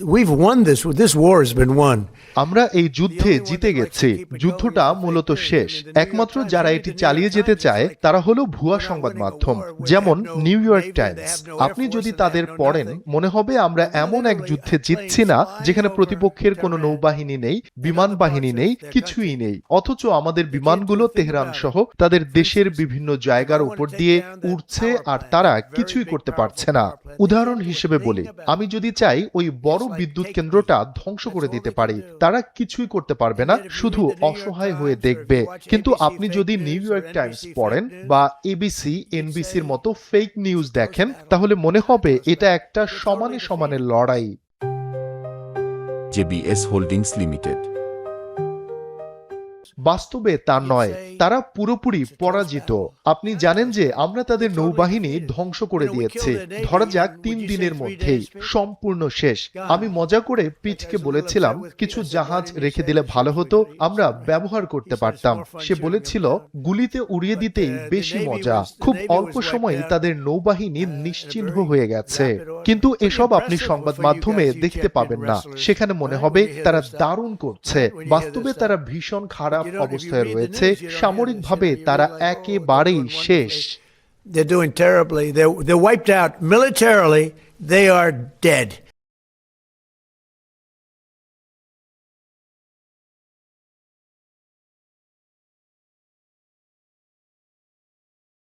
we've won this. This war has been won. আমরা এই যুদ্ধে জিতে গেছি। যুদ্ধটা মূলত শেষ। একমাত্র যারা এটি চালিয়ে যেতে চায় তারা হলো ভুয়া সংবাদ মাধ্যম, যেমন নিউ ইয়র্ক টাইমস। আপনি যদি তাদের পড়েন মনে হবে আমরা এমন এক যুদ্ধে জিতছি না যেখানে প্রতিপক্ষের কোনো নৌবাহিনী নেই, বিমান বাহিনী নেই, কিছুই নেই, অথচ আমাদের বিমানগুলো তেহরান সহ তাদের দেশের বিভিন্ন জায়গার উপর দিয়ে উড়ছে আর তারা কিছুই করতে পারছে না। উদাহরণ হিসেবে বলি, আমি যদি চাই ওই বড় বিদ্যুৎ কেন্দ্রটা ধ্বংস করে দিতে পারি, তারা কিছুই করতে পারবে না, শুধু অসহায় হয়ে দেখবে। কিন্তু আপনি যদি নিউ ইয়র্ক টাইমস পড়েন বা এবিসি, এনবিসির মতো ফেক নিউজ দেখেন, তাহলে মনে হবে এটা একটা সমানে সমানে লড়াই। JBS holdings limited. বাস্তবে তা নয়, তারা পুরোপুরি পরাজিত। আপনি জানেন যে আমরা তাদের নৌবাহিনী ধ্বংস করে দিয়েছি, ধরা যাক 3 দিনের মধ্যেই সম্পূর্ণ শেষ। আমি মজা করে পিটকে বলেছিলাম কিছু জাহাজ রেখে দিলে ভালো হতো, আমরা ব্যবহার করতে পারতাম। সে বলেছিল গুলিতে উড়িয়ে দিতেই বেশি মজা। খুব অল্প সময়ে তাদের নৌবাহিনী নিশ্চিহ্ন হয়ে গেছে। কিন্তু এসব আপনি সংবাদ মাধ্যমে দেখতে পাবেন না। সেখানে মনে হবে তারা দারুণ করছে, বাস্তবে তারা ভীষণ খারাপ অবস্থায় রয়েছে। সামরিকভাবে তারা একেবারেই শেষ। They're doing terribly. They're wiped out militarily. They are dead.